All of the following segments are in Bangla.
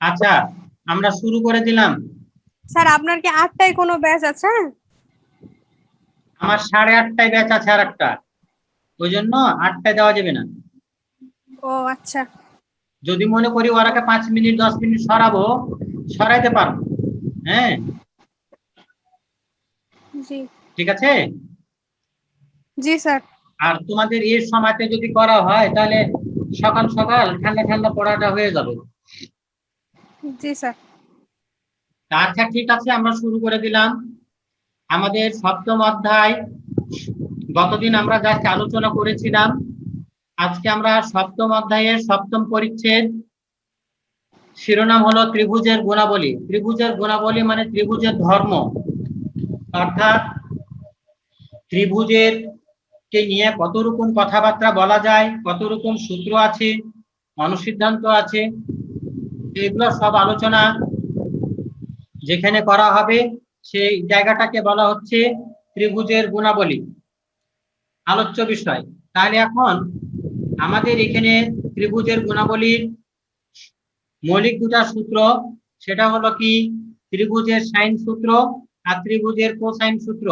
আচ্ছা, আমরা শুরু করে দিলাম। স্যার আপনার কি 8টায় কোনো ব্যাচ আছে? আমার 8:30টায় ব্যাচ আছে আর একটা, ওই জন্য 8টায় দেওয়া যাবে না। ও আচ্ছা। যদি মনে করি ওরাকে 5 মিনিট 10 মিনিট সরাবো, সরাইতে পারবো। হ্যাঁ, জি ঠিক আছে। জি স্যার। আর তোমাদের এই সময়তে যদি করা হয় তাহলে সকাল সকাল ঠান্ডা ঠান্ডা পড়াটা হয়ে যাবে। জি স্যার। আচ্ছা ঠিক আছে, আমরা শুরু করে দিলাম আমাদের সপ্তম অধ্যায়। গতদিন আমরা জাস্ট আলোচনা করেছিলাম। আজকে আমরা সপ্তম অধ্যায়ের সপ্তম পরিচ্ছেদ, শিরোনাম হলো ত্রিভুজের গুণাবলী। ত্রিভুজের গুণাবলী মানে ত্রিভুজের ধর্ম, অর্থাৎ ত্রিভুজের কে নিয়ে কত রকম কথাবার্তা বলা যায়, কত রকম সূত্র আছে, অনুসিদ্ধান্ত আছে, এগুলো সব আলোচনা যেখানে করা হবে সেই জায়গাটাকে বলা হচ্ছে ত্রিভুজের গুণাবলী, আলোচ্য বিষয়। তাহলে এখন আমাদের এখানে ত্রিভুজের গুণাবলীর মৌলিক দুটা সূত্র, সেটা হলো কি ত্রিভুজের সাইন সূত্র আর ত্রিভুজের কোসাইন সূত্র,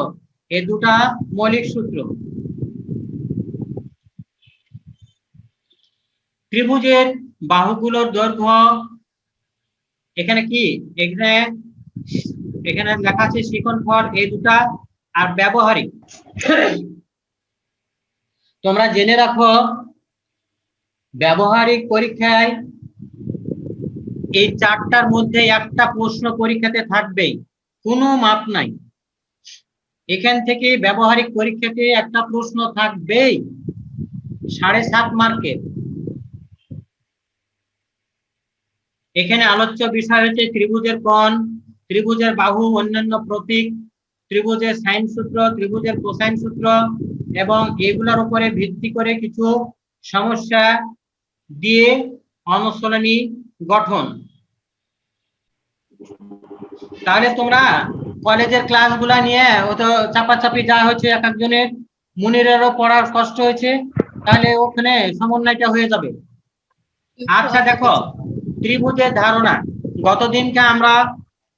এই দুটা মৌলিক সূত্র। ত্রিভুজের বাহুগুলোর দৈর্ঘ্য এখানে কি, এখানে এখানে লেখা আছে শিখনফল, এই দুটা আর ব্যবহারিক। তোমরা জেনে রাখো ব্যবহারিক পরীক্ষায় এই চারটার মধ্যে একটা প্রশ্ন পরীক্ষাতে থাকবেই, কোনো মাপ নাই। এখান থেকে ব্যবহারিক পরীক্ষাতে একটা প্রশ্ন থাকবেই 7.5 মার্কের। এখানে আলোচ্য বিষয় হচ্ছে ত্রিভুজের কোণ, ত্রিভুজের বাহু, অন্যান্য প্রতীক, ত্রিভুজের সাইন সূত্র, ত্রিভুজের কোসাইন সূত্র, এবং এগুলোর উপরে ভিত্তি করে কিছু সমস্যা দিয়ে অনুশীলনী গঠন। তাহলে তোমরা কলেজের ক্লাসগুলা নিয়ে ও তো চাপাচাপি যা হচ্ছে, এক একজনের মুনিরেরও পড়ার কষ্ট হয়েছে, তাহলে ওখানে সমন্বয়টা হয়ে যাবে। আচ্ছা দেখো, ত্রিভুজের ধারণা, গতদিনকে আমরা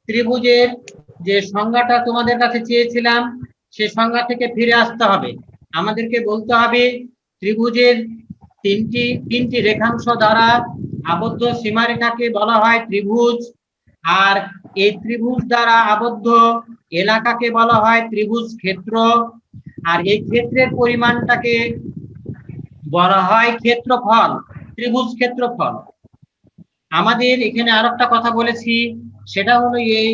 ত্রিভুজের যে সংজ্ঞাটা তোমাদের কাছে চেয়েছিলাম সেই সংজ্ঞা থেকে ফিরে আসতে হবে। আমাদেরকে বলতে হবে ত্রিভুজের তিনটি রেখাংশ দ্বারা আবদ্ধ সীমারেখাকে বলা হয় ত্রিভুজ, আর এই ত্রিভুজ দ্বারা আবদ্ধ এলাকাকে বলা হয় ত্রিভুজ ক্ষেত্র, আর এই ক্ষেত্রের পরিমাণটাকে বলা হয় ক্ষেত্রফল, ত্রিভুজ ক্ষেত্রফল। আমাদের এখানে আর একটা কথা বলেছি, সেটা হলো এই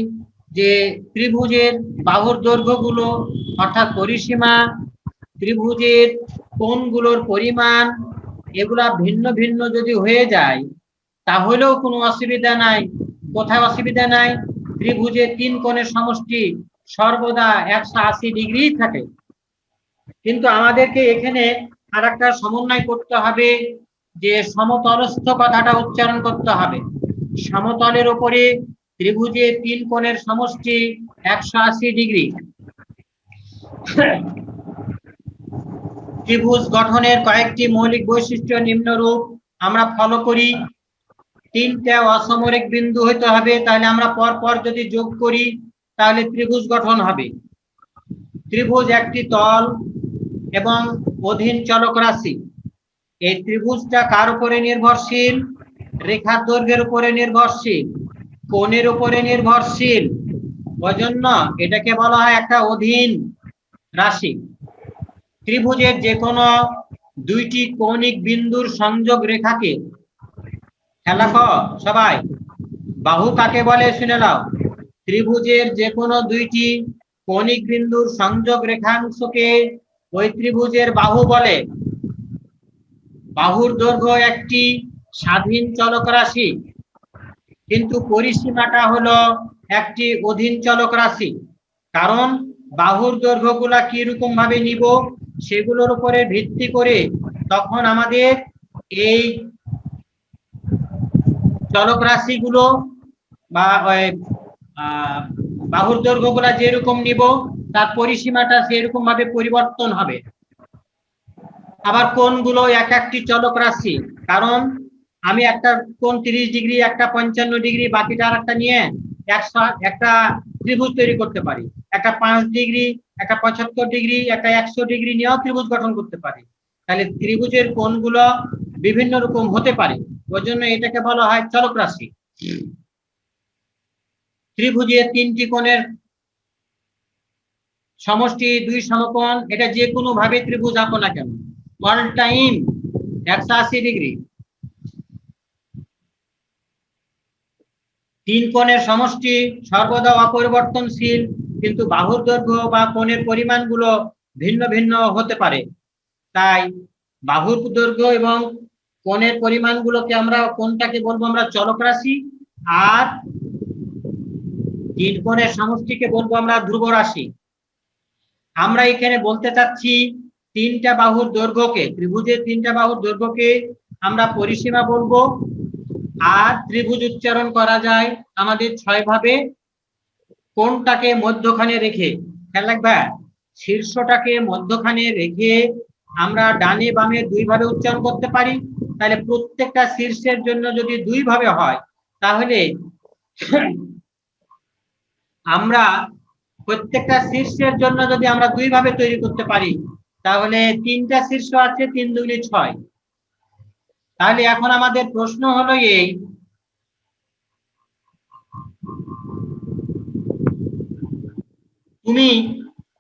যে ত্রিভুজের বাহুর দৈর্ঘ্যগুলো অর্থাৎ পরিসীমা, ত্রিভুজের কোণগুলোর পরিমাণ, এগুলা ভিন্ন ভিন্ন যদি হয়ে যায় তাহলেও কোনো অসুবিধা নাই। কোথায় অসুবিধা নাই? ত্রিভুজের 3 কোণের সমষ্টি সর্বদা 180 ডিগ্রি থাকে। কিন্তু আমাদেরকে এখানে আর একটা সমন্বয় করতে হবে, যে সমতলস্থ কথাটা উচ্চারণ করতে হবে। সমতলের উপরে ত্রিভুজের 3 কোণের সমষ্টি 180 ডিগ্রি। ত্রিভুজ গঠনের কয়েকটি মৌলিক বৈশিষ্ট্য নিম্নরূপ আমরা ফলো করি। 3টে অসমরেখ বিন্দু হইতে হবে, তাহলে আমরা পর পর যদি যোগ করি তাহলে ত্রিভুজ গঠন হবে। ত্রিভুজ একটি তল এবং অধীন চলক রাশি। এই ত্রিভুজটা কার উপরে নির্ভরশীল? রেখার দৈর্ঘ্যের উপরে নির্ভরশীল, কোণের উপরে নির্ভরশীল, ওইজন্য এটাকে বলা হয় একটা অধীন রাশি। ত্রিভুজের যে কোনো দুইটি কৌণিক বিন্দুর সংযোগ রেখাকে, খেলা সবাই, বাহু কাকে বলে শুনে নাও। ত্রিভুজের যে কোনো দুইটি কৌণিক বিন্দুর সংযোগ রেখাংশকে ওই ত্রিভুজের বাহু বলে। বাহুর দৈর্ঘ্য একটি স্বাধীন চলক রাশি, কিন্তু পরিসীমাটা হলো একটি অধীন চলক রাশি। কারণ বাহুর দৈর্ঘ্যগুলা কি রকম ভাবে নিব সেগুলোর উপরে ভিত্তি করে তখন আমাদের এই চলক রাশিগুলো বা বাহুর দৈর্ঘ্যগুলা যেরকম নিব তার পরিসীমাটা সেরকম ভাবে পরিবর্তন হবে। আবার কোণগুলো এক একটি চলক রাশি, কারণ আমি একটা কোণ 30 ডিগ্রি, একটা 55 ডিগ্রি, বাকিটা আর একটা নিয়ে একটা ত্রিভুজ তৈরি করতে পারি। একটা 5 ডিগ্রি, একটা 75 ডিগ্রি, একটা 100 ডিগ্রি নিয়েও ত্রিভুজ গঠন করতে পারি। তাহলে ত্রিভুজের কোণগুলো বিভিন্ন রকম হতে পারে, ওই জন্য এটাকে বলা হয় চলক রাশি। ত্রিভুজের 3টি কোণের সমষ্টি 2 সমকোণ, এটা যে কোনো ভাবে ত্রিভুজ আঁকো না কেন, অল টাইম 180 ডিগ্রি। 3 কোণের সমষ্টি সর্বদা অপরিবর্তনশীল, কিন্তু বাহুর দৈর্ঘ্য বা কোণের পরিমাণগুলো ভিন্ন ভিন্ন হতে পারে। তাই বাহুর দৈর্ঘ্য এবং কোণের পরিমাণগুলোকে আমরা কোনটাকে বলবো আমরা চলক রাশি, আর 3 কোণের সমষ্টিকে বলবো আমরা ধ্রুব রাশি। আমরা এখানে বলতে চাচ্ছি 3টা বাহুর দৈর্ঘ্যকে, ত্রিভুজের 3টা বাহুর দৈর্ঘ্যকে আমরা পরিসীমা বলবো। আর ত্রিভুজ উচ্চারণ করা যায় আমাদের 6 ভাবে। কোণটাকে মধ্যখানে রেখে, খেয়াল রাখবা, শীর্ষটাকে মধ্যখানে রেখে আমরা ডানে বামে 2 ভাবে উচ্চারণ করতে পারি। তাহলে প্রত্যেকটা শীর্ষের জন্য যদি 2 ভাবে হয়, তাহলে আমরা প্রত্যেকটা শীর্ষের জন্য যদি আমরা 2 ভাবে তৈরি করতে পারি, তাহলে 3টা শীর্ষ আছে, 3 দুগুণে 6। তাহলে এখন আমাদের প্রশ্ন হলো এই, তুমি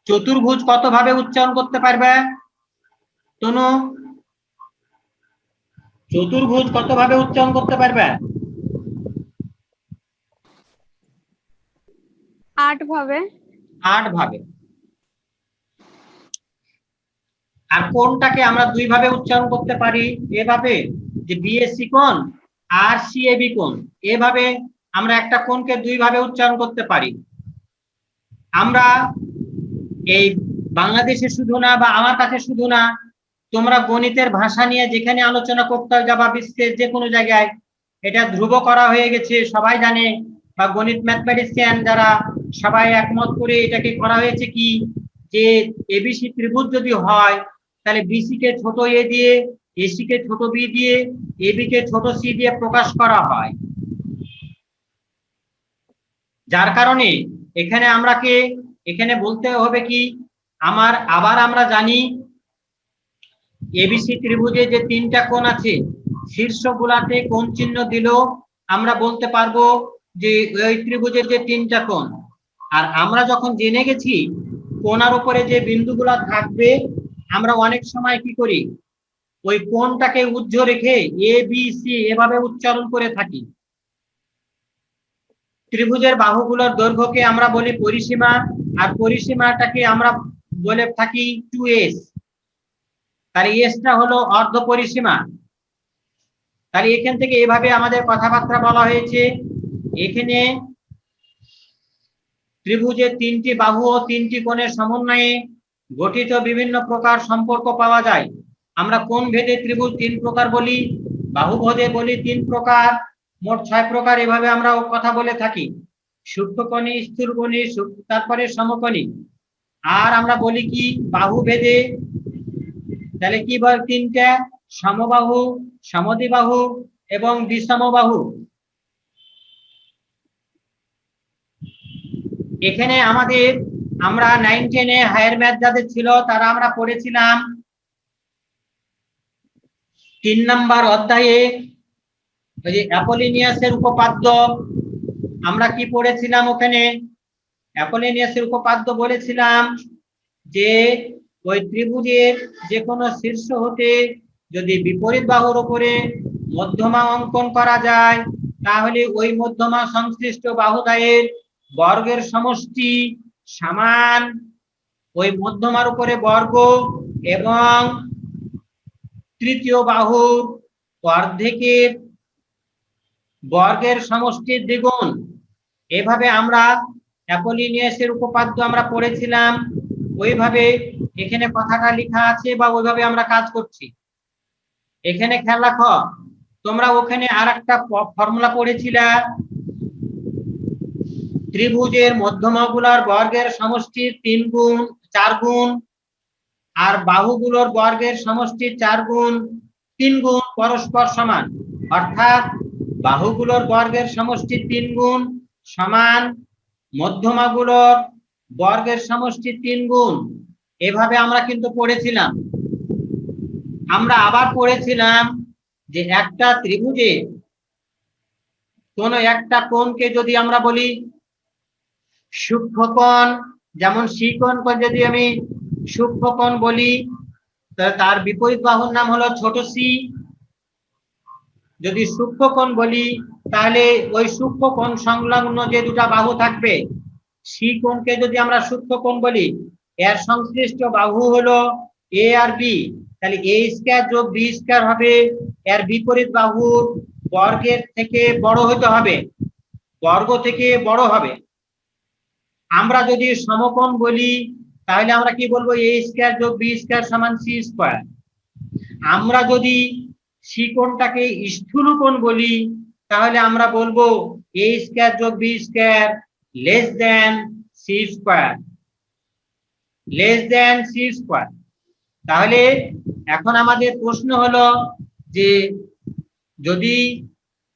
চতুর্ভুজ কত ভাবে উচ্চারণ করতে পারবে? তনু, চতুর্ভুজ কত ভাবে উচ্চারণ করতে পারবে? 8 ভাবে। 8 ভাবে। আর কোণটাকে আমরা 2 ভাবে উচ্চারণ করতে পারি, এভাবে যে বিএসসি কোণ আর সিএবি কোণ, এভাবে আমরা একটা কোণকে 2 ভাবে উচ্চারণ করতে পারি। আমরা এই বাংলাদেশে শুধু না বা আমার কাছে শুধু না, তোমরা গণিতের ভাষা নিয়ে যেখানে আলোচনা করতে যাবা বিশ্বের যে কোনো জায়গায়, এটা ধ্রুব করা হয়ে গেছে, সবাই জানে, বা গণিত ম্যাথমেটিশিয়ান যারা সবাই একমত করে এটাকে করা হয়েছে কি, যে এবিসি ত্রিভুজ যদি হয়, তাহলে বিসি কে ছোট এ দিয়ে, এসি কে ছোট বি দিয়ে, এবি কে ছোট সি দিয়ে প্রকাশ করা হয়। যার কারণে এখানে এখানে বলতে হবে কি, আবার আমরা জানি এবিসি ত্রিভুজে যে 3টা কোণ আছে, শীর্ষগুলাতে কোণ চিহ্ন দিলেও আমরা বলতে পারবো যে ওই ত্রিভুজের যে 3টা কোণ। আর আমরা যখন জেনে গেছি কোণার উপরে যে বিন্দুগুলা থাকবে, আমরা অনেক সময় কি করি, ওই কোণটাকে উজ্জ রেখে এ বি সি এভাবে উচ্চারণ করে থাকি। ত্রিভুজের বাহুগুলোর দৈর্ঘ্যকে আমরা বলি পরিসীমা, আর পরিসীমাটাকে আমরা বলে থাকি 2s। তার এসটা হলো অর্ধ পরিসীমা। তাহলে এখান থেকে এভাবে আমাদের কথাবার্তা বলা হয়েছে। এখানে ত্রিভুজের 3টি বাহু ও 3টি কোণের সমন্বয়ে গঠিত বিভিন্ন প্রকার সম্পর্ক পাওয়া যায়। আমরা কোণ ভেদে ত্রিভুজ 3 প্রকার বলি, বাহু ভেদে বলি 3 প্রকার, মোট 6 প্রকার এভাবে আমরা কথা বলে থাকি। সূক্ষ্মকোণী, স্থূলকোণী, তারপরে সমকোণী। আর আমরা বলি কি বাহু ভেদে, তাহলে কি বল 3টা, সমবাহু, সমদ্বিবাহু এবং বিষমবাহু। এখানে আমরা 9, 10 এ হায়ার ম্যাথ যাদের ছিল তারা আমরা পড়েছিলাম 3 নাম্বার অধ্যায়ে ওই যে অ্যাপোলিনিয়াসের উপপাদ্য। আমরা কি পড়েছিলাম ওখানে? অ্যাপোলিনিয়াসের উপপাদ্য বলেছিলাম যে ওই ত্রিভুজের যে কোনো শীর্ষ হতে যদি বিপরীত বাহুর উপরে মধ্যমা অঙ্কন করা যায়, তাহলে ওই মধ্যমা সংশ্লিষ্ট বাহুদ্বয়ের বর্গের সমষ্টি সমান ওই মধ্যমার উপরে বর্গ এবং তৃতীয় বাহুর অর্ধেকের বর্গের সমষ্টির দ্বিগুণ। এভাবে আমরা অ্যাপোলিনিয়াসের উপপাদ্য আমরা পড়েছিলাম। ওইভাবে এখানে কথাটা লেখা আছে বা ওইভাবে আমরা কাজ করছি। এখানে খেয়াল রাখো, তোমরা ওখানে আরেকটা ফর্মুলা পড়েছিলা, ত্রিভুজের মধ্যমাগুলোর বর্গের সমষ্টির 3 গুণ 4 গুণ, আর বাহুগুলোর বর্গের সমষ্টির 4 গুণ 3 গুণ পরস্পর সমান। অর্থাৎ বাহুগুলোর বর্গের সমষ্টি 3 গুণ সমান মধ্যমাগুলোর বর্গের সমষ্টি 3 গুণ। এভাবে আমরা কিন্তু পড়েছিলাম। আমরা আবার পড়েছিলাম যে একটা ত্রিভুজে কোন একটা কোণকে যদি আমরা বলি সূক্ষ্মকোণ, যেমন সি কোণকে যদি আমি সূক্ষ্মকোণ বলি, তার বিপরীত বাহুর নাম হলো ছোট সি। যদি সূক্ষ্মকোণ বলি তাহলে ওই সূক্ষ্মকোণ সংলগ্ন যে দুটা বাহু থাকবে, সি কোণকে যদি আমরা সূক্ষ্মকোণ বলি, এর সংশ্লিষ্ট বাহু হলো এ আর বি, তাহলে এ স্কয়ার যোগ বি স্কয়ার হবে। এর বিপরীত বাহুর বর্গের থেকে বড় হতে হবে, বর্গ থেকে বড় হবে। আমরা যদি সমকোণ বলি তাহলে আমরা কি বলবো, এ স্কয়ার যোগ বি স্কয়ার সমান সি স্কয়ার। আমরা যদি সি কোণটাকে স্থূলকোণ বলি তাহলে আমরা বলবো এ স্কয়ার যোগ B square less than C square, less than C square. তাহলে এখন আমাদের প্রশ্ন হলো যে যদি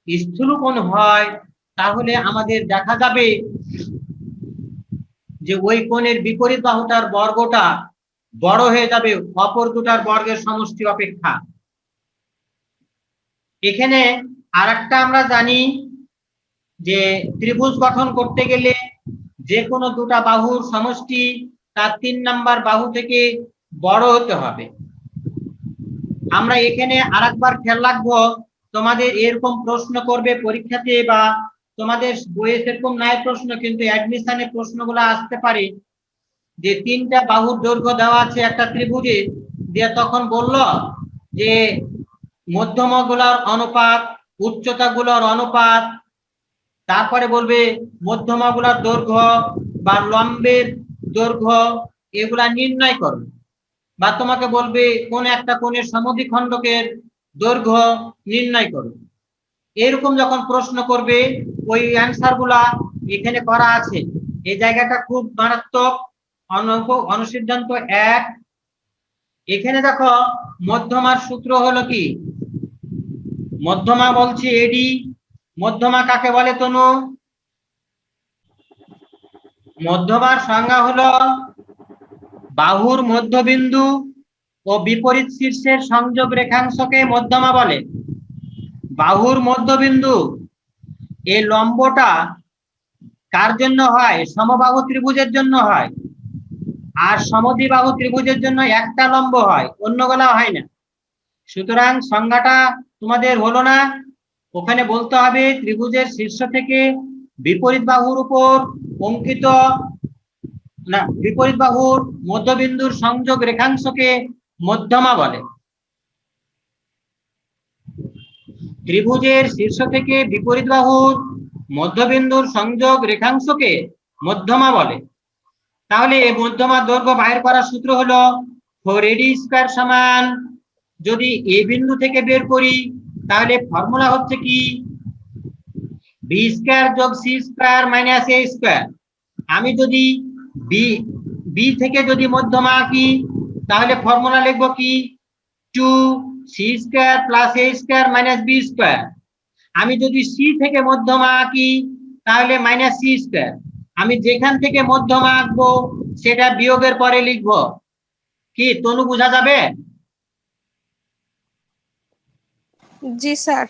স্থূলকোণ হয় তাহলে আমাদের দেখা যাবে যে ওই কোণের বিপরীত বাহুটার বর্গটা বড় হয়ে যাবে অপর দুটার বর্গের সমষ্টি অপেক্ষা। এখানে আরেকটা আমরা জানি যে ত্রিভুজ গঠন করতে গেলে যে কোনো দুটা বাহুর সমষ্টি তার 3 নাম্বার বাহু থেকে বড় হতে হবে। আমরা এখানে আরেকবার খেয়াল রাখবো, তোমাদের এরকম প্রশ্ন করবে পরীক্ষাতে বা তোমাদের বইয়ে সেরকম নাই প্রশ্ন, কিন্তু অ্যাডমিশনে প্রশ্নগুলো আসতে পারে যে 3টা বাহুর দৈর্ঘ্য দেওয়া আছে একটা ত্রিভুজে, দিয়ে তখন বলল যে মধ্যমাগুলোর অনুপাত, উচ্চতাগুলোর অনুপাত, তারপরে বলবে মধ্যমাগুলোর দৈর্ঘ্য বা লম্বের দৈর্ঘ্য এগুলা নির্ণয় করো, বা তোমাকে বলবে কোন একটা কোণের সমদ্বিখণ্ডকের দৈর্ঘ্য নির্ণয় করো। এরকম যখন প্রশ্ন করবে ওই অ্যান্সার গুলা এখানে করা আছে। এই জায়গাটা খুব মারাত্মক। অনুসিদ্ধান্ত 1, এখানে দেখো মধ্যমার সূত্র হলো কি, মধ্যমা বলছি এডি। মধ্যমা কাকে বলে তনু? মধ্যমার সংজ্ঞা হলো বাহুর মধ্যবিন্দু ও বিপরীত শীর্ষের সংযোগ রেখাংশকে মধ্যমা বলে। বাহুর মধ্যবিন্দু এই লম্বটা কার জন্য হয়? সমবাহু ত্রিভুজের জন্য হয়। আর সমদ্বিবাহু ত্রিভুজের জন্য একটা লম্ব হয়, অন্যগুলা হয় না। সুতরাং সংজ্ঞাটা তোমাদের হলো না। ওখানে বলতে হবে ত্রিভুজের শীর্ষ থেকে বিপরীত বাহুর উপর অঙ্কিত, না, বিপরীত বাহুর মধ্যবিন্দুর সংযোগ রেখাংশকে মধ্যমা বলে। ত্রিভুজের শীর্ষ থেকে বিপরীত বাহুর মধ্যবিন্দুর সংযোগ রেখাংশকে মধ্যমা বলে। তাহলে এই মধ্যমার দৈর্ঘ্য বাইর করার সূত্র হলো 4AD স্কয়ার সমান, যদি এ বিন্দু থেকে বের করি তাহলে ফর্মুলা হচ্ছে কি, বি স্কয়ার যোগ সি স্কয়ার মাইনাস এ স্কয়ার। আমি যদি বি থেকে যদি মধ্যমা আঁকি তাহলে ফর্মুলা লিখবো কি, 2c square plus a square minus b square. আমি যদি সি থেকে মধ্যমা আঁকি তাহলে মাইনাস সি স্কয়ার। আমি যেখান থেকে মধ্যমা আঁকবো সেটা বিয়োগের পরে লিখবো। কি তনু বোঝা যাবে? জি স্যার।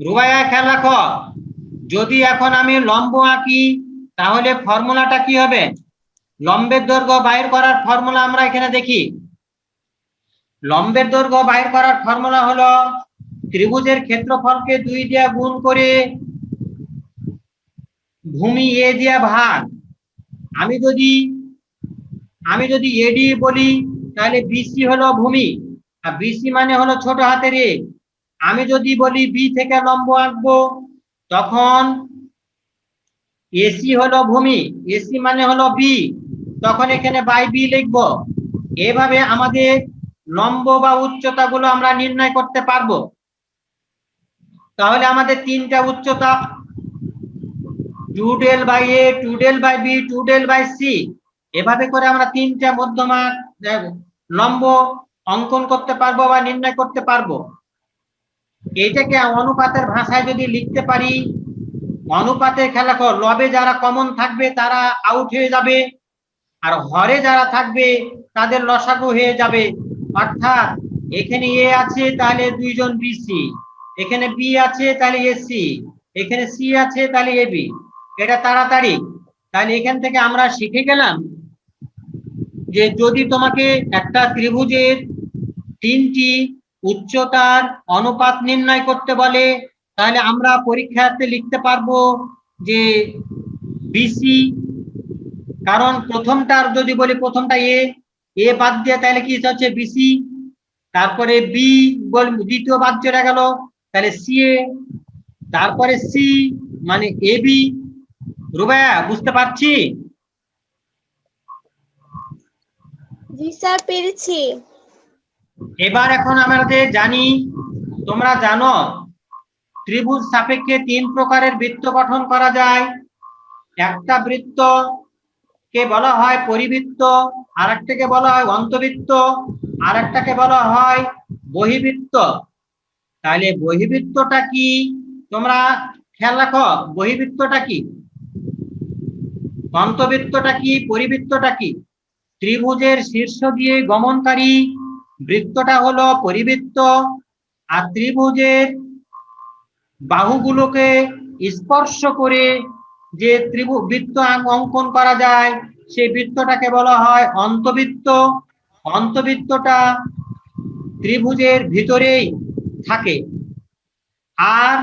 রুবাইয়া খেয়াল রাখো, যদি এখন আমি লম্ব আঁকি তাহলে ফর্মুলাটা কি হবে? লম্বের দৈর্ঘ্য বাইর করার ফর্মুলা আমরা এখানে দেখি। লম্বের দৈর্ঘ্য বাইর করার ফর্মুলা হলো ত্রিভুজের ক্ষেত্রফলকে 2 দিয়ে গুণ করে ভূমি এ দিয়ে ভাগ। আমি যদি এডি বলি তাহলে বিসি হলো ভূমি, আর বিসি মানে হলো ছোট হাতের এ। আমি যদি বলি বি থেকে লম্ব আঁকবো তখন এসি হলো ভূমি, এসি মানে হলো বি, তখন এখানে বাই বি লিখবো। এভাবে আমাদের লম্ব বা উচ্চতা গুলো আমরা নির্ণয় করতে পারবো। তাহলে আমাদের 3টা উচ্চতা, 2 del by a, 2 del by b, 2 del by c, এভাবে করে আমরা 3টা মধ্যমা লম্ব অঙ্কন করতে পারবো বা নির্ণয় করতে পারবো। এইটাকে অনুপাতের ভাষায় যদি লিখতে পারি, অনুপাতের খেলা কর, লবে যারা কমন থাকবে তারা আউট হয়ে যাবে, আর হরে যারা থাকবে তাদের লসাগু হয়ে যাবে। অর্থাৎ এখানে এ আছে তাহলে দুইজন বিসি, এখানে বি আছে তাহলে এসি, এখানে সি আছে তাহলে এবি। এটা তাড়াতাড়ি। তাহলে এখান থেকে আমরা শিখে গেলাম যে যদি তোমাকে একটা ত্রিভুজের তিনটি উচ্চতার অনুপাত নির্ণয় করতে বলে, তাহলে আমরা পরীক্ষাতে লিখতে পারবো যে বিসি, কারণ প্রথমটার যদি বলি প্রথমটা এ বাদ দিয়ে তাহলে কি হচ্ছে বিসি, তারপরে বি বল দ্বিতীয় বাদ চলে গেল তাহলে সি এ, তারপরে সি মানে এবি। রুবাইয়া বুঝতে পারছি? জি স্যার, পেরেছি। এবার এখন আমাদের জানি, তোমরা জানো ত্রিভুজ সাপেক্ষে তিন প্রকারের বৃত্ত গঠন করা যায়। একটা বৃত্ত কে বলা হয় পরিবৃত্ত, আর একটাকে বলা হয় অন্তবৃত্ত, আর একটাকে বলা হয় বহিবৃত্ত। তাহলে বহিবৃত্তটা কি তোমরা খেয়াল রাখো, বহিবৃত্তটা কি, অন্তবৃত্তটা কি, পরিবৃত্তটা কি? ত্রিভুজের শীর্ষ দিয়ে গমনকারী বৃত্তটা হলো পরিবৃত্ত, আর ত্রিভুজের বাহুগুলোকে স্পর্শ করে যে বৃত্ত অঙ্কন করা যায় সেই বৃত্তটাকে বলা হয় অন্তবৃত্ত। অন্তবৃত্তটা ত্রিভুজের ভিতরেই থাকে। আর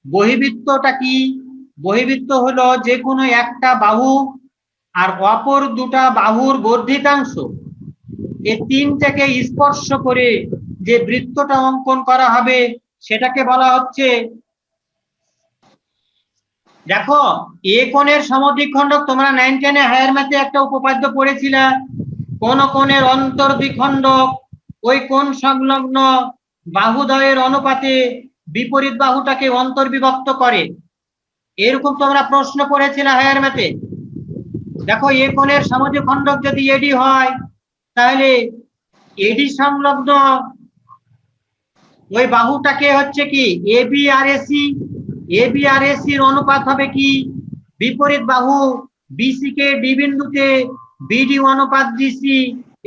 বহিবৃত্তটা কি? বহিবৃত্ত হলো যে কোনো একটা বাহু আর অপর দুটা বাহুর বর্ধিতাংশ, এই তিনটাকে স্পর্শ করে যে বৃত্তটা অঙ্কন করা হবে সেটাকে বলা হচ্ছে, দেখো এ কোণের সমদ্বিখণ্ডক তোমরা 9 10 হায়ার ম্যাথে একটা উপপাদ্য পড়েছিলে, কোন কোণের অন্তর্দ্বিখণ্ডক ওই কোণ সংলগ্ন বাহুদ্বয়ের অনুপাতে বিপরীত বাহুটাকে অন্তর্বিভক্ত করে। এরকম তোমরা প্রশ্ন পড়েছিলে হায়ার ম্যাথে। দেখো এ কোণের সমদ্বিখণ্ডক যদি এডি হয় তাহলে এডি সংলগ্ন ওই বাহুটাকে হচ্ছে কি এবি আর এসি, এবি আর এসির অনুপাত হবে কি বিপরীত বাহু বিসি কে ডি বিন্দুতে বিডি অনুপাত ডিসি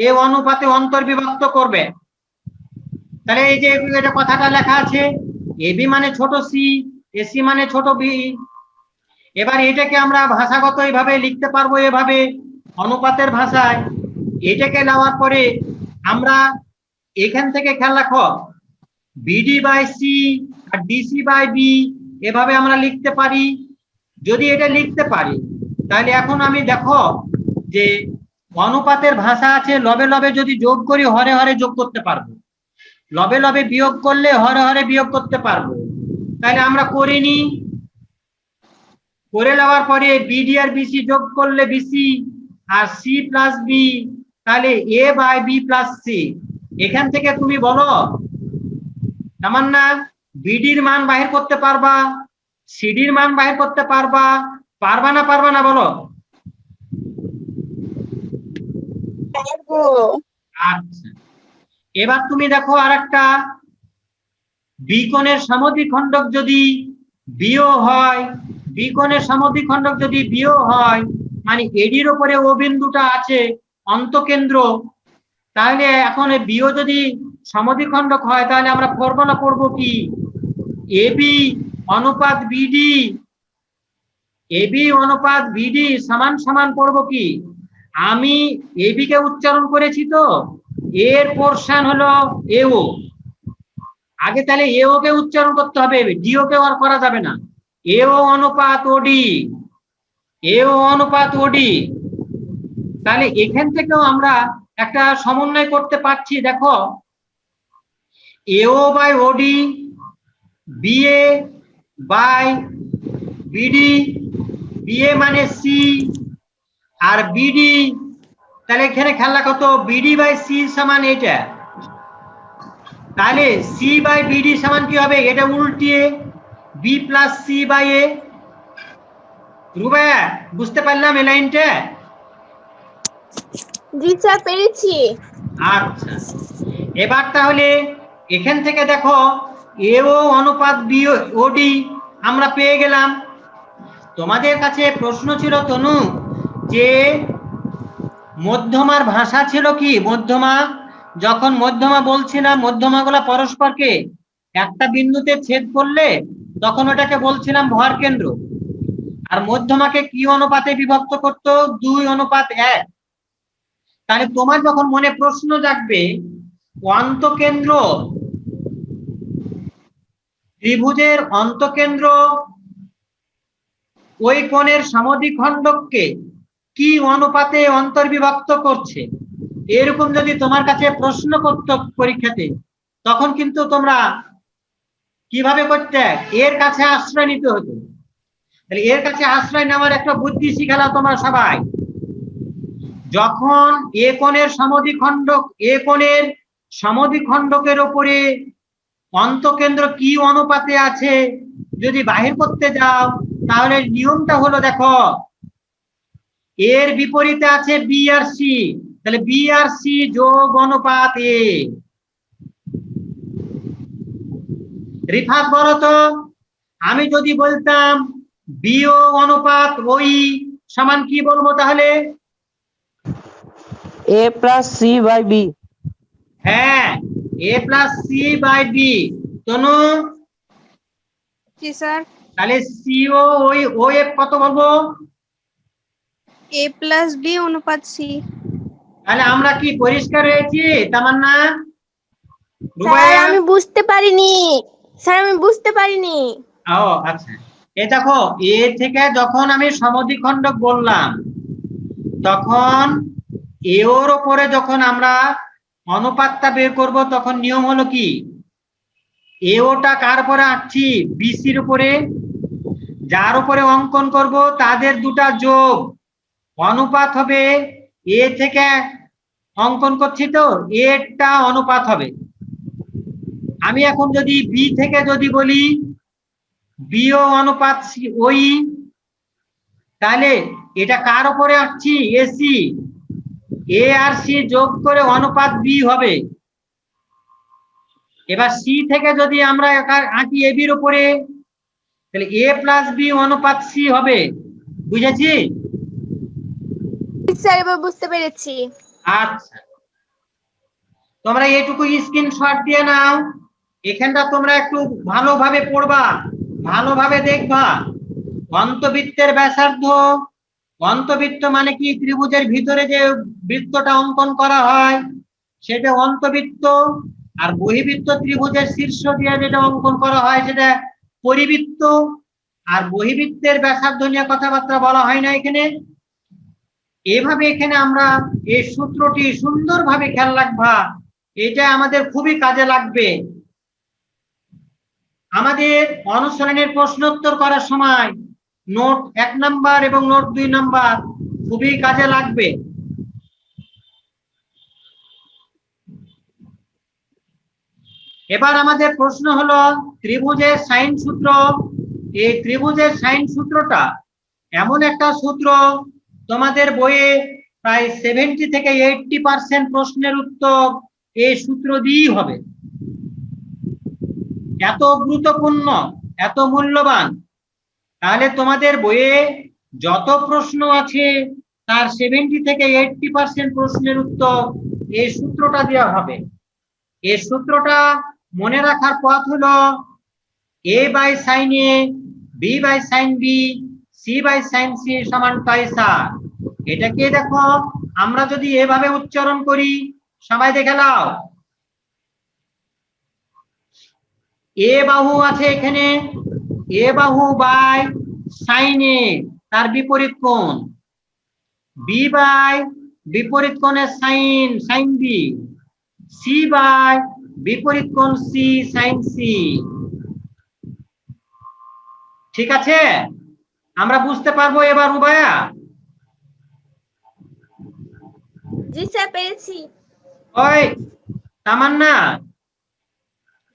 এ অনুপাতে অন্তর্বিভক্ত করবে। তাহলে এই যে এটা কথাটা লেখা আছে, এবি মানে ছোট সি, এসি মানে ছোট বি। এবার এটাকে আমরা ভাষাগত এইভাবে লিখতে পারবো, এভাবে অনুপাতের ভাষায়। এটাকে নেওয়ার পরে আমরা এখান থেকে খেয়াল রাখো বিডি বাই সি আর ডিসি বাই বি এভাবে আমরা লিখতে পারি। যদি এটা লিখতে পারি তাহলে এখন আমি দেখো যে অনুপাতের ভাষা আছে, লবে লবে যদি যোগ করি হরে হরে যোগ করতে পারবো, লবে লবে বিয়োগ করলে হরে হরে বিয়োগ করতে পারবো। তাহলে আমরা করিনি, করে নেওয়ার পরে বিডি আর বিসি যোগ করলে বিসি আর সি প্লাস বি, তাহলে এ বাই বি প্লাস সি। এখান থেকে তুমি বলো তামান্না বিডির মান বাহির করতে পারবা, সিডির মান বাহির করতে পারবা, পারবা না পারবা না বলো? আচ্ছা, এবার তুমি দেখো আরেকটা, বি কোণের সমদ্বিখণ্ডক যদি বিও হয়, বি কোণের সমদ্বিখণ্ডক যদি বিও হয় মানে এডির উপরে ও বিন্দুটা আছে অন্তকেন্দ্র, তাহলে এখন বিও যদি সমদ্বিখণ্ডক হয় তাহলে আমরা ফর্মুলা পড়বো কি এবি অনুপাত বিডি, এবি অনুপাত বিডি সমান সমান পড়বো কি, আমি এবি কে উচ্চারণ করেছি তো এর পোরশন হলো এও, আগে তাহলে এও কে উচ্চারণ করতে হবে, ডিও কে আর করা যাবে না। এও অনুপাত ওডি, এও অনুপাত ওডি। তাহলে এখান থেকেও আমরা একটা সমন্বয় করতে পারছি, দেখো AO by OD, BA by BD, BA মানে সি আর বিডি, তাহলে এখানে খেলা কত বিডি বাই সি সমান এটা, তাহলে সি বাই বিডি সমান কি হবে, এটা উল্টিয়ে বি প্লাস সি বাই এ। রুবাইয়া বুঝতে পারলাম এই লাইনটা? জি স্যার, পেরেছি। আচ্ছা, এবার তাহলে এখান থেকে দেখো এও অনুপাত বি ওডি আমরা পেয়ে গেলাম। তোমাদের কাছে প্রশ্ন ছিল তনু যে মধ্যমার ভাষা ছিল কি? মধ্যমা, যখন মধ্যমা বলছিলাম মধ্যমাগুলা পরস্পরকে একটা বিন্দুতে ছেদ করলে তখন ওটাকে বলছিলাম ভর কেন্দ্র। আর মধ্যমাকে কি অনুপাতে বিভক্ত করতো? 2:1। তাহলে তোমার যখন মনে প্রশ্ন জাগবে অন্তকেন্দ্র, ত্রিভুজের অন্তকেন্দ্র ওই কোণের সমদ্বিখণ্ডককে কি অনুপাতে অন্তর্বিভক্ত করছে, এরকম যদি তোমার কাছে প্রশ্ন করতো পরীক্ষাতে, তখন কিন্তু তোমরা কিভাবে করতে? এর কাছে আশ্রয় নিতে হতো। তাহলে এর কাছে আশ্রয় নেওয়ার একটা বুদ্ধি শিখালা তোমরা সবাই। যখন এ কোণের সমদ্বিখণ্ডক, এ কোণের সমদ্বিখণ্ডকের উপরে অন্তকেন্দ্র কি অনুপাতে আছে যদি বাহির করতে যাও, তাহলে নিয়মটা হলো দেখো, এর বিপরীতে আছে বি আর সি, তাহলে বি আর সি যোগ অনুপাত এ। রিফাত বলো তো, আমি যদি বলতাম বিয়োগ অনুপাত ওই সমান কি বলবো তাহলে? a plus c by b। হ্যাঁ, A plus C by B. Tanu, জি স্যার। তাহলে সিও ওই ও এফ কত বলবো? এ প্লাস বি অনুপাত সি। তাহলে আমরা কি পরিষ্কার হয়েছি তামান্না? স্যার রুবাইয়া? আমি বুঝতে পারিনি, স্যার আমি বুঝতে পারিনি। ও আচ্ছা, এ দেখো এ থেকে যখন আমি সমদ্বিখণ্ডক বললাম তখন এর উপরে যখন আমরা অনুপাতটা বের করব তখন নিয়ম হলো কি, এওটা কার উপরে আঁকছি? বিসির উপরে। যার উপরে অঙ্কন করব তাদের দুটা যোগ অনুপাত হবে। এ থেকে অঙ্কন করছি তো এরটা অনুপাত হবে। আমি এখন যদি বি থেকে যদি বলি বিও অনুপাত ওই, তাহলে এটা কার উপরে আঁকছি? এসি। এ আর সি যোগ করে অনুপাত বি হবে। এবার সি থেকে যদি আমরা আঁকি এ বির উপরে, তাহলে এ প্লাস বি অনুপাত সি হবে। বুঝেছি? স্যার এবার বুঝতে পেরেছি। আচ্ছা, তোমরা এইটুকু স্ক্রিনশট দিয়ে নাও। এখানটা তোমরা একটু ভালোভাবে পড়বা, ভালোভাবে দেখবা। অন্তবৃত্তের ব্যাসার্ধ, অন্তবৃত্ত মানে কি? ত্রিভুজের ভিতরে যে বৃত্তটা অঙ্কন করা হয় সেটা অন্তবৃত্ত। আর বহিবৃত্ত ত্রিভুজের শীর্ষ দিয়ে যেটা অঙ্কন করা হয় সেটা পরিবৃত্ত। আর বহিবৃত্তের ব্যাসার্ধ নিয়ে কথাবার্তা বলা হয় না এখানে। এভাবে এখানে আমরা এই সূত্রটি সুন্দরভাবে খেয়াল রাখবা, এটা আমাদের খুবই কাজে লাগবে। আমাদের অনুশীলনের প্রশ্নোত্তর করার সময় নোট 1 নাম্বার এবং নোট 2 নাম্বার খুবই কাজে লাগবে। এবার আমাদের প্রশ্ন হলো ত্রিভুজের সাইন সূত্র। এই ত্রিভুজের সাইন সূত্রটা এমন একটা সূত্র, তোমাদের বইয়ে প্রায় 70 থেকে 80% প্রশ্নের উত্তর এই সূত্র দিয়েই হবে। এত গুরুত্বপূর্ণ, এত মূল্যবান। তাহলে তোমাদের বইয়ে যত প্রশ্ন আছে তার 70 থেকে 80% প্রশ্নের উত্তর এই সূত্রটা দেওয়া হবে। এই সূত্রটা মনে রাখার পথ হলো a by sine A, B by sine B, C by sine C সমান টয়েস আর। এটাকে দেখো আমরা যদি এভাবে উচ্চারণ করি, সবাই দেখে নাও। এ বাহু আছে এখানে, এ বাহু বাই সাইন এ তার বিপরীত কোণ, বি বাই বিপরীত কোণের sine, sine B, C by বিপরীত কোণ সি, সাইন সি। ঠিক আছে? আমরা বুঝতে পারবো এবার রুবাইয়া? জি স্যার পেরেছি। ওই তামান্না,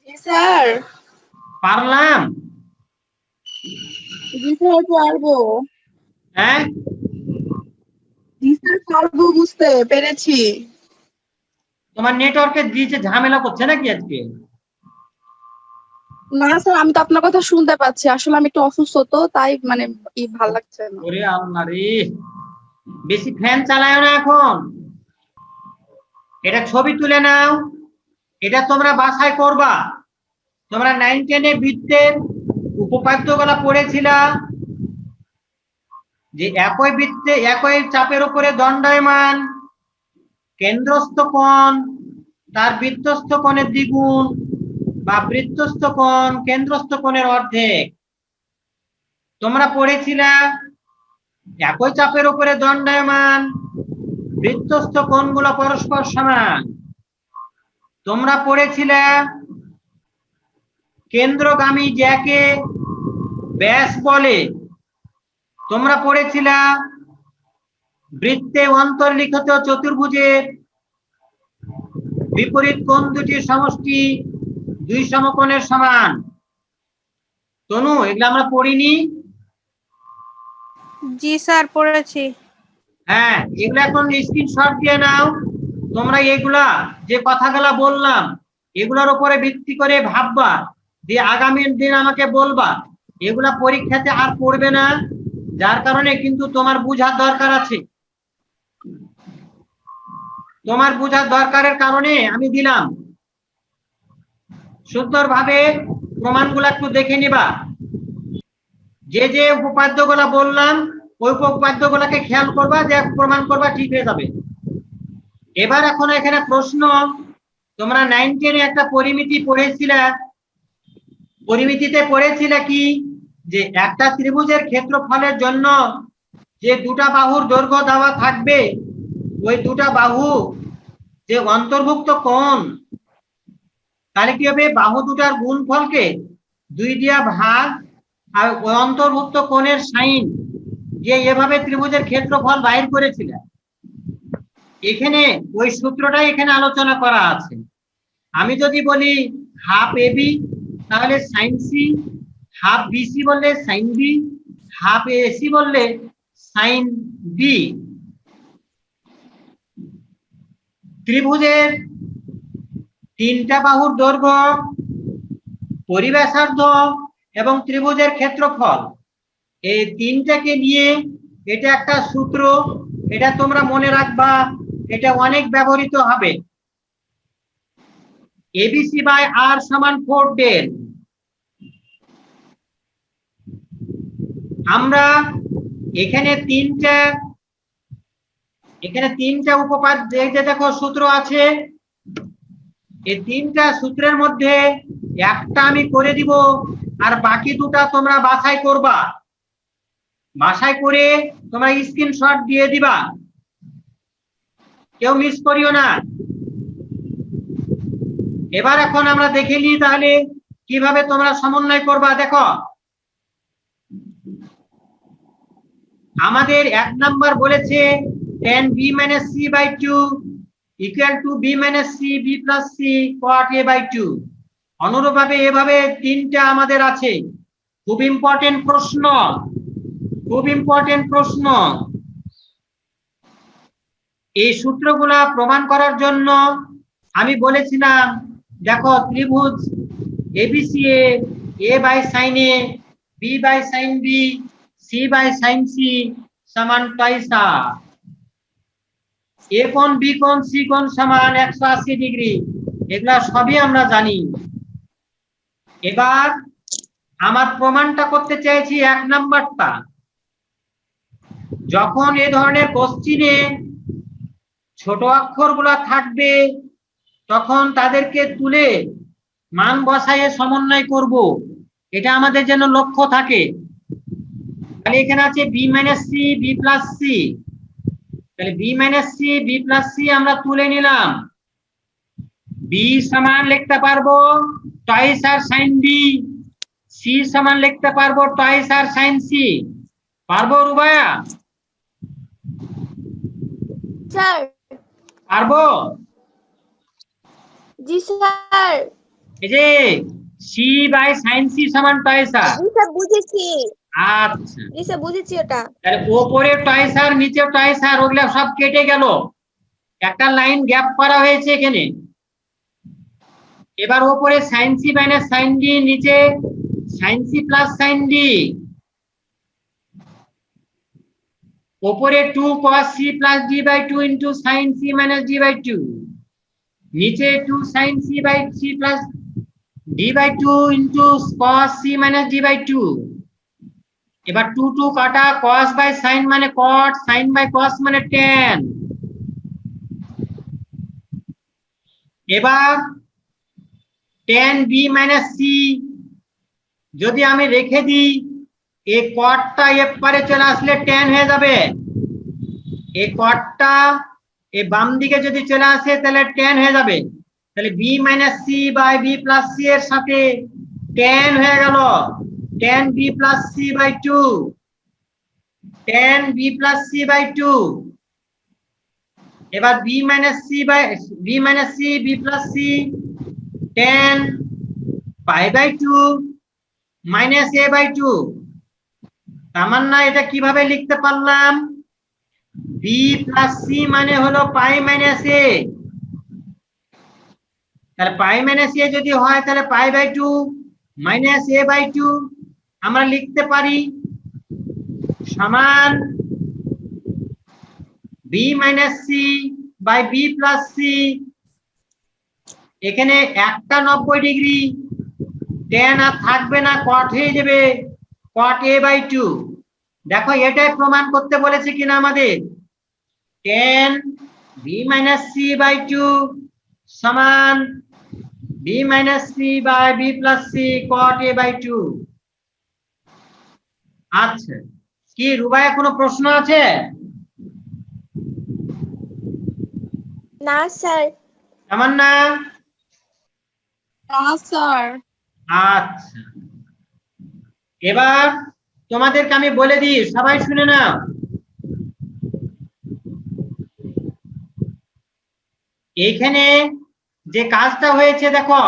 জি স্যার। পারলাম? জি স্যার পারবো। হ্যাঁ, জি স্যার পারবো, বুঝতে পেরেছি। তোমার নেটওয়ার্কের দিয়েছে ঝামেলা করছে নাকি আজকে? না স্যার, আমি তো আপনার কথা শুনতে পাচ্ছি, আসলে আমি একটু অসুস্থ, তো তাই মানে ভাল লাগছে না। ওরে আল্লাহ রে, বেশি ফ্যান চালায় না এখন। এটা ছবি তুলে নাও, এটা তোমরা বাসায় করবা। তোমরা 9-10 বৃত্তের উপপাদ্যগুলা পড়েছিলা, যে একই বৃত্তে একই চাপের উপরে দণ্ডায়মান কেন্দ্রস্থ কোণ তার বৃত্তস্থ কোণের দ্বিগুণ বা বৃত্তস্থ কোণ কেন্দ্রস্থ কোণের অর্ধেক। তোমরা পড়েছিলা একই চাপের উপরে দণ্ডায়মান বৃত্তস্থ কোণগুলো পরস্পর সমান। তোমরা পড়েছিলা কেন্দ্রগামী জ্যাকে ব্যাস বলে। তোমরা পড়েছিলা বৃত্তে অন্তর্লিখিত চতুর্ভুজের বিপরীত কোণ দুটির সমষ্টি দুই সমকোণের সমান। তনু, এগুলো আমরা পড়িনি? জি স্যার, পড়েছি। হ্যাঁ, এগুলো এখন স্ক্রিনশট দিয়ে নাও। তোমরা এগুলা যে কথাগুলা বললাম এগুলোর উপরে ভিত্তি করে ভাববা, দিয়ে আগামী দিন আমাকে বলবা। এগুলা পরীক্ষাতে আর পড়বে না, যার কারণে কিন্তু তোমার বুঝার দরকার আছে। তোমার বুঝার দরকারের কারণে আমি দিলাম। সুন্দরভাবে প্রমাণগুলো একটু দেখে নিবা। যে যে উপপাদ্যগুলা বললাম ওই উপপাদ্যগুলোকে খেয়াল করবা, যে প্রমাণ করবা, ঠিক হয়ে যাবে। এবার এখন এখানে প্রশ্ন, তোমরা 9-10 একটা পরিমিতি পড়েছিলা। পরিমিতিতে পড়েছিলা কি, যে একটা ত্রিভুজের ক্ষেত্রফলের জন্য যে দুটা বাহুর দৈর্ঘ্য দেওয়া থাকবে, ওই দুটা বাহু যে অন্তর্ভুক্ত কোণ, তাহলে কি হবে, বাহু দুটার গুণফলকে 2 দিয়া ভাগ আর ওই অন্তর্ভুক্ত কোণের সাইন যে এভাবে ত্রিভুজের ক্ষেত্রফল বাইর করেছিল। এখানে ওই সূত্রটাই এখানে আলোচনা করা আছে। আমি যদি বলি হাফ এবি তাহলে সাইন সি, হাফ বিসি বললে সাইন বি, হাফ এসি বললে সাইন বি। ত্রিভুজের তিনটা বাহুর দৈর্ঘ্য, পরিব্যাসার্ধ এবং ত্রিভুজের ক্ষেত্রফল, এই তিনটাকে নিয়ে এটা একটা সূত্র। এটা তোমরা মনে রাখবা, এটা অনেক ব্যবহৃত হবে। এবিসি বাই আর সমান 4 ডেল। আমরা এখানে তিনটা উপপাদ্য, এই যে দেখো সূত্র আছে, এই তিনটা সূত্রের মধ্যে একটা আমি করে দিব, আর বাকি দুটা তোমরা বাছাই করবা। বাছাই করে তোমরা স্ক্রিনশট দিয়ে দিবা, কেউ মিস করিও না। এবার এখন আমরা দেখে নিই তাহলে কিভাবে তোমরা সমন্বয় করবা। দেখো, আমাদের 1 নাম্বার বলেছে tan b - c by 2 equal to b - c b plus c cot a by 2। অনুরূপভাবে এভাবে তিনটা আমাদের আছে। খুব ইম্পর্টেন্ট প্রশ্ন, খুব ইম্পর্টেন্ট প্রশ্ন। এই সূত্রগুলা প্রমাণ করার জন্য আমি বলেছিলাম, দেখো ত্রিভুজ ABC A by sine A, B by sine B, C by sine C সমান পয়সা। এ কোণ বি কোণ সি কোণ সমান 180 ডিগ্রি। এগুলা সবই আমরা জানি। এবার আমার প্রমাণটা করতে চাইছি 1 নাম্বারটা। যখন এ ধরনের কোশ্চিনে ছোট অক্ষরগুলা থাকবে তখন তাদেরকে তুলে মান বসাইয়ে সমন্বয় করব, এটা আমাদের যেন লক্ষ্য থাকে। তাহলে এখানে আছে B minus C B plus C, তাহলে B minus C B plus C আমরা তুলে নিলাম। বি সমান লিখতে পারবো twice R sine B, C সমান লিখতে পারবো টয়েস আর সাইন সি। পারবো রুবায়া? স্যার। পারবো? জি স্যার। এই যে সি বাই সাইন সি সমান টয়েস আর। জি স্যার, বুঝেছি। আচ্ছা, জি স্যার, বুঝেছি ওটা। তাহলে উপরে টয়েস আর নিচে টয়েস আর, ওগুলা সব কেটে গেল, একটা লাইন গ্যাপ করা হয়েছে এখানে। এবার ওপরে sine C minus sine D, নিচে sine C plus sine D, ওপরে 2 cos c plus d by 2 into sin c minus d by 2, নিচে 2 sin c by c plus d by 2 into cos c minus d by 2। এবার 2 2 কাটা, cos বাই sin মানে cot, sin বাই cos মানে tan। এবার tan b মাইনাস c যদি আমি রেখে দিই, এই কটটা এ পারে চলে আসলে tan হয়ে যাবে, এই কটটা এই বাম দিকে যদি চলে আসে তাহলে tan হয়ে যাবে। তাহলে b minus c by b plus c এর সাথে tan হয়ে গেল tan b plus c by 2, tan b plus c by 2। এবার b minus c b plus c tan pi by 2 minus a by 2। তার মানে এটা কিভাবে লিখতে পারলাম, b প্লাস c মানে হলো পাই মাইনাস a, তাহলে পাই মাইনাস a যদি হয় তাহলে pi by 2 minus a by 2 আমরা লিখতে পারি সমান b minus c by b plus c। এখানে একটা 90 ডিগ্রি, tan আর থাকবে না, cot হয়ে যাবে cot a বাই 2। দেখো এটাই প্রমাণ করতে বলেছে কিনা আমাদের, tan b minus c by 2 সমান b minus c by b plus c cot a by 2। আচ্ছা, কি রুবাইয়া কোনো প্রশ্ন আছে? না স্যার। তামান্না? না স্যার। আচ্ছা, এবার তোমাদেরকে আমি বলে দিই, সবাই শুনে নাও। এইখানে যে কাজটা হয়েছে দেখো,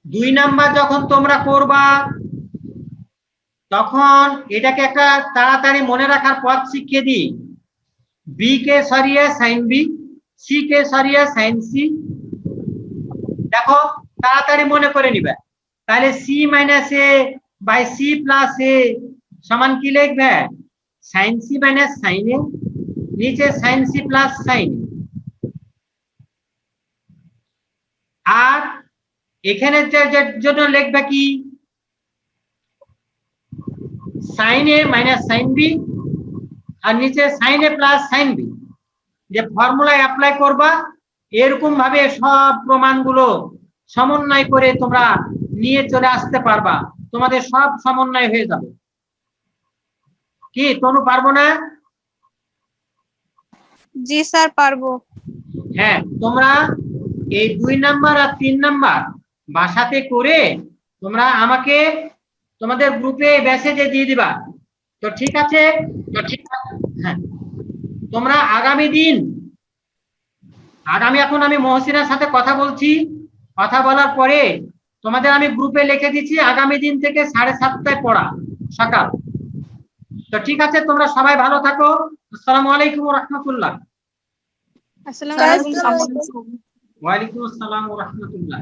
2 নাম্বার যখন তোমরা করবা তখন এটাকে একটা তাড়াতাড়ি মনে রাখার পথ শিখিয়ে দিই। বি কে সরিয়ে সাইন বি, সি কে সরিয়ে সাইন সি। দেখো তাড়াতাড়ি মনে করে নিবে। তাহলে C minus A by C plus A সমান কি লিখবে, sine C minus sine A, নিচে সাইন সি প্লাস সাইন। আর এখানে জন্য লিখবে কি, sine A minus sine B, আর নিচে sine A plus sine B. যে ফর্মুলা অ্যাপ্লাই করবা, এরকম ভাবে সব প্রমাণগুলো সমন্বয় করে তোমরা নিয়ে চলে আসতে পারবা, তোমাদের সব সমন্বয় হয়ে যাবে। কি তনু পারবো না? জি স্যার পারবো। হ্যাঁ, তোমরা এই 2 নাম্বার আর 3 নাম্বার বাসাতে করে তোমরা আমাকে তোমাদের গ্রুপে মেসেজে দিয়ে দিবা। তো ঠিক আছে, হ্যাঁ তোমরা এখন আমি মহসিনার সাথে কথা বলছি, কথা বলার পরে তোমাদের আমি গ্রুপে লিখে দিচ্ছি আগামী দিন থেকে 7:30টায় পড়া সকাল। তো ঠিক আছে, তোমরা সবাই ভালো থাকো। আসসালামু আলাইকুম ওয়া রাহমাতুল্লাহ। আসসালামু আলাইকুম। ওয়া আলাইকুম আসসালাম ওয়া রাহমাতুল্লাহ।